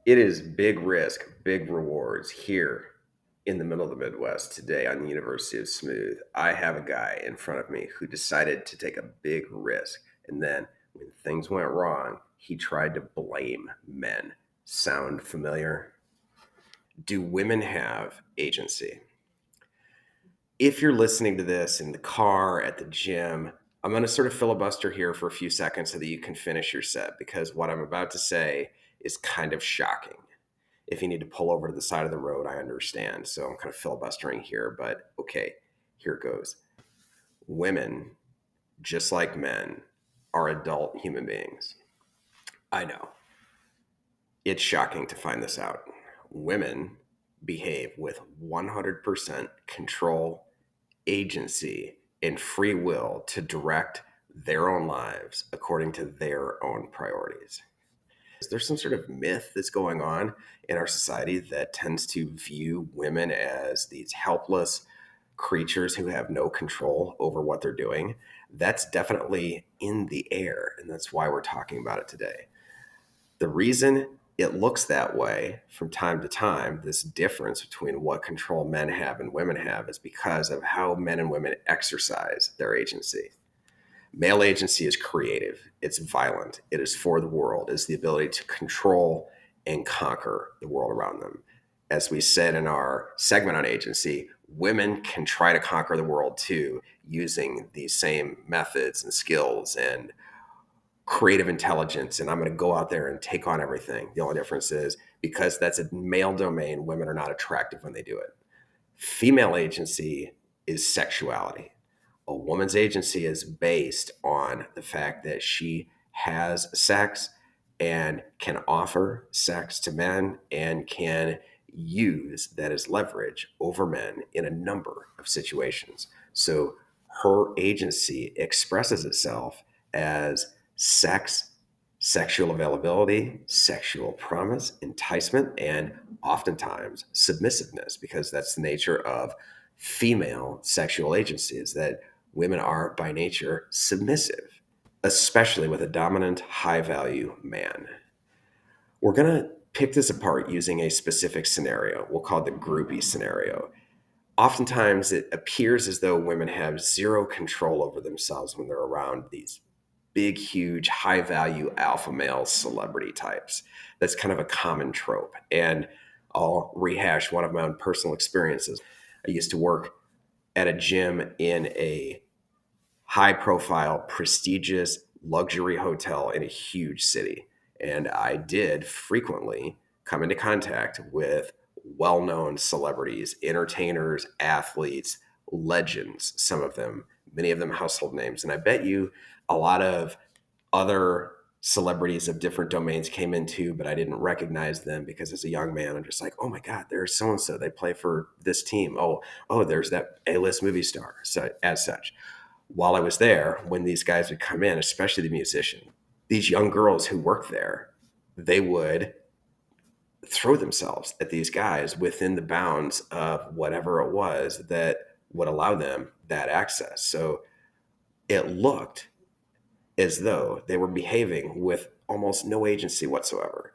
It is big risk, big rewards here in the middle of the Midwest today on the University of Smooth. I have a guy in front of me who decided to take a big risk. And then when things went wrong, he tried to blame men. Sound familiar? Do women have agency? If you're listening to this in the car, at the gym, I'm going to sort of filibuster here for a few seconds so that you can finish your set because what I'm about to say is kind of shocking. If you need to pull over to the side of the road, I understand. So I'm kind of filibustering here, but okay, here it goes. Women, just like men, are adult human beings. I know. It's shocking to find this out. Women behave with 100% control, agency, and free will to direct their own lives according to their own priorities. There's some sort of myth that's going on in our society that tends to view women as these helpless creatures who have no control over what they're doing. That's definitely in the air, and that's why we're talking about it today. The reason it looks that way from time to time, this difference between what control men have and women have, is because of how men and women exercise their agency. Male agency is creative, it's violent, it is for the world, it's the ability to control and conquer the world around them. As we said in our segment on agency, women can try to conquer the world too, using these same methods and skills and creative intelligence. And I'm going to go out there and take on everything. The only difference is because that's a male domain, women are not attractive when they do it. Female agency is sexuality. A woman's agency is based on the fact that she has sex and can offer sex to men and can use that as leverage over men in a number of situations. So her agency expresses itself as sex, sexual availability, sexual promise, enticement, and oftentimes submissiveness, because that's the nature of female sexual agency, is that women are by nature submissive, especially with a dominant, high value man. We're going to pick this apart using a specific scenario. We'll call it the groupie scenario. Oftentimes, it appears as though women have zero control over themselves when they're around these big, huge, high value alpha male celebrity types. That's kind of a common trope. And I'll rehash one of my own personal experiences. I used to work at a gym in a high profile, prestigious luxury hotel in a huge city. And I did frequently come into contact with well known celebrities, entertainers, athletes, legends, some of them, many of them household names. And I bet you a lot of other celebrities of different domains came into, but I didn't recognize them because as a young man, I'm just like, oh my God, there's so and so. They play for this team. Oh, there's that A-list movie star. So as such, while I was there, when these guys would come in, especially the musician, these young girls who worked there, they would throw themselves at these guys within the bounds of whatever it was that would allow them that access. So it looked as though they were behaving with almost no agency whatsoever.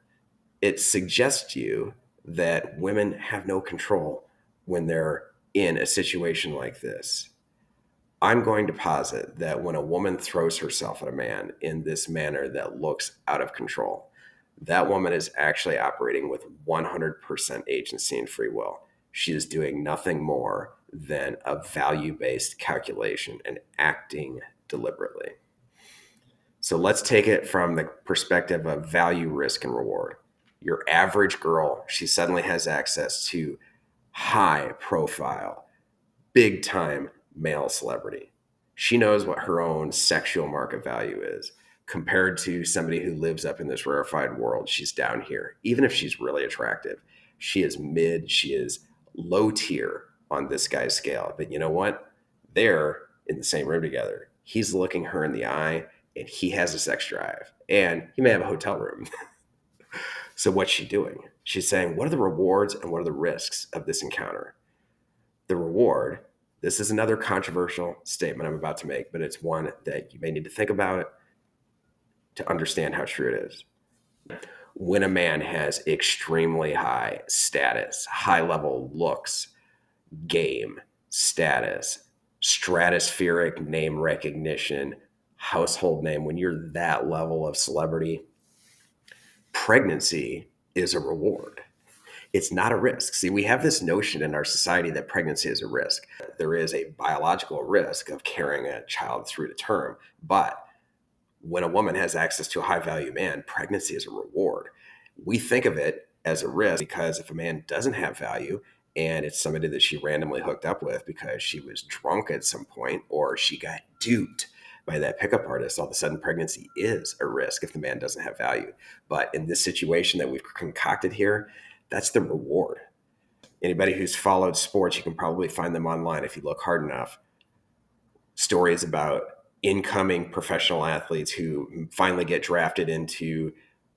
It suggests to you that women have no control when they're in a situation like this. I'm going to posit that when a woman throws herself at a man in this manner that looks out of control, that woman is actually operating with 100% agency and free will. She is doing nothing more than a value based calculation and acting deliberately. So let's take it from the perspective of value, risk, and reward. Your average girl, she suddenly has access to high profile, big time male celebrity. She knows what her own sexual market value is compared to somebody who lives up in this rarefied world. She's down here. Even if she's really attractive, she is mid, she is low tier on this guy's scale. But you know what? They're in the same room together. He's looking her in the eye and he has a sex drive and he may have a hotel room. So what's she doing? She's saying, what are the rewards and what are the risks of this encounter? The reward, this is another controversial statement I'm about to make, but it's one that you may need to think about it to understand how true it is. when a man has extremely high status, high level looks, game, status, stratospheric name recognition, household name, when you're that level of celebrity, pregnancy is a reward. It's not a risk. See, we have this notion in our society that pregnancy is a risk. There is a biological risk of carrying a child through to term, but when a woman has access to a high value man, pregnancy is a reward. We think of it as a risk because if a man doesn't have value and it's somebody that she randomly hooked up with because she was drunk at some point or she got duped by that pickup artist, all of a sudden pregnancy is a risk if the man doesn't have value. But in this situation that we've concocted here, that's the reward. Anybody who's followed sports, you can probably find them online if you look hard enough. Stories about incoming professional athletes who finally get drafted into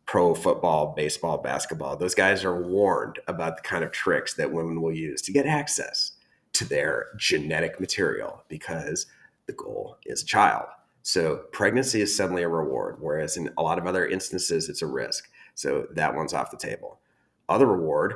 pro football, baseball, basketball. Those guys are warned about the kind of tricks that women will use to get access to their genetic material because the goal is a child. So pregnancy is suddenly a reward, whereas in a lot of other instances, it's a risk. So that one's off the table. Other reward,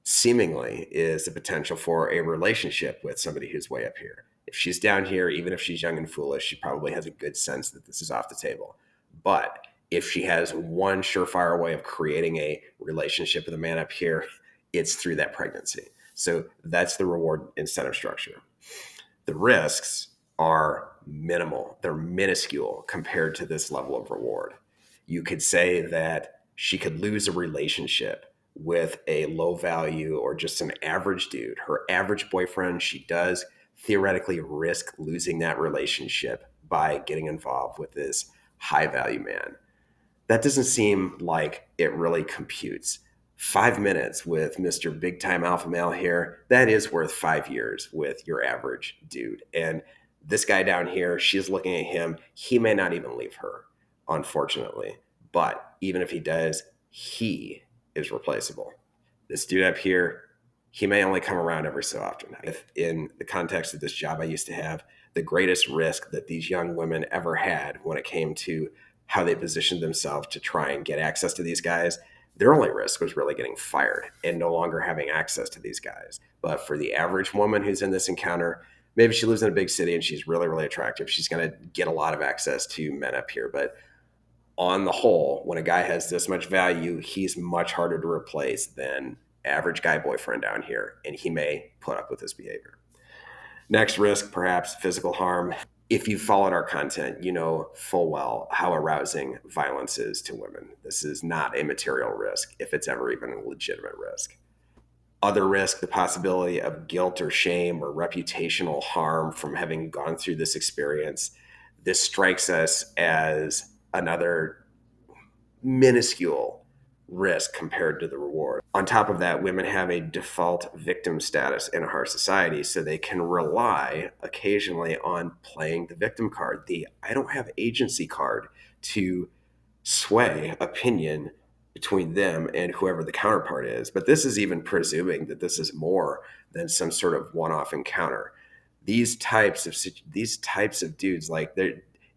seemingly, is the potential for a relationship with somebody who's way up here. If she's down here, even if she's young and foolish, she probably has a good sense that this is off the table. But if she has one surefire way of creating a relationship with a man up here, it's through that pregnancy. So that's the reward incentive structure. The risks are minimal, they're minuscule compared to this level of reward. You could say that she could lose a relationship with a low value or just an average dude, her average boyfriend. She does theoretically risk losing that relationship by getting involved with this high value man. That doesn't seem like it really computes. 5 minutes with Mr. Big Time Alpha Male here, that is worth 5 years with your average dude. And this guy down here, she's looking at him. He may not even leave her, unfortunately. But even if he does, he is replaceable. This dude up here, he may only come around every so often. If in the context of this job I used to have, the greatest risk that these young women ever had when it came to how they positioned themselves to try and get access to these guys, their only risk was really getting fired and no longer having access to these guys. But for the average woman who's in this encounter, maybe she lives in a big city and she's really, really attractive. She's going to get a lot of access to men up here. But on the whole, when a guy has this much value, he's much harder to replace than average guy boyfriend down here. And he may put up with this behavior. Next risk, perhaps physical harm. If you've followed our content, you know full well how arousing violence is to women. This is not a material risk, if it's ever even a legitimate risk. Other risk, the possibility of guilt or shame or reputational harm from having gone through this experience. This strikes us as another minuscule risk compared to the reward. On top of that, women have a default victim status in our society, so they can rely occasionally on playing the victim card, the I don't have agency card, to sway opinion between them and whoever the counterpart is. But this is even presuming that this is more than some sort of one-off encounter. These types of dudes, like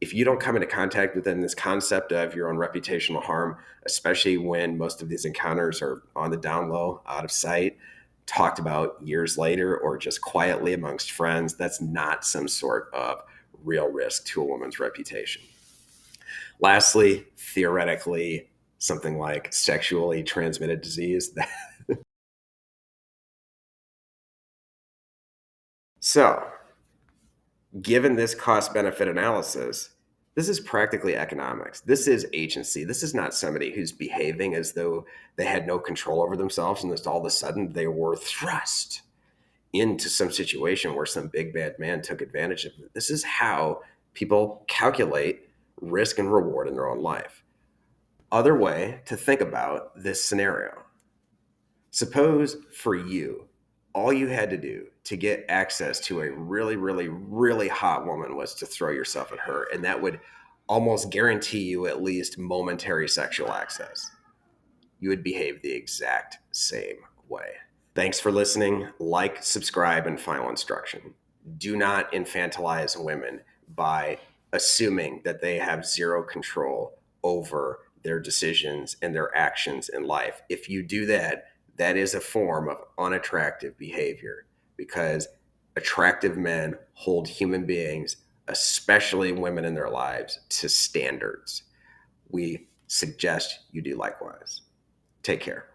if you don't come into contact with them, this concept of your own reputational harm, especially when most of these encounters are on the down low, out of sight, talked about years later, or just quietly amongst friends, that's not some sort of real risk to a woman's reputation. Lastly, theoretically, something like sexually transmitted disease. So, given this cost benefit analysis, this is practically economics. This is agency. This is not somebody who's behaving as though they had no control over themselves and just all of a sudden they were thrust into some situation where some big bad man took advantage of them. This is how people calculate risk and reward in their own life. Other way to think about this scenario. Suppose for you, all you had to do to get access to a really, really, really hot woman was to throw yourself at her, and that would almost guarantee you at least momentary sexual access. You would behave the exact same way. Thanks for listening. Like, subscribe, and final instruction. Do not infantilize women by assuming that they have zero control over their decisions and their actions in life. If you do that, that is a form of unattractive behavior, because attractive men hold human beings, especially women in their lives, to standards. We suggest you do likewise. Take care.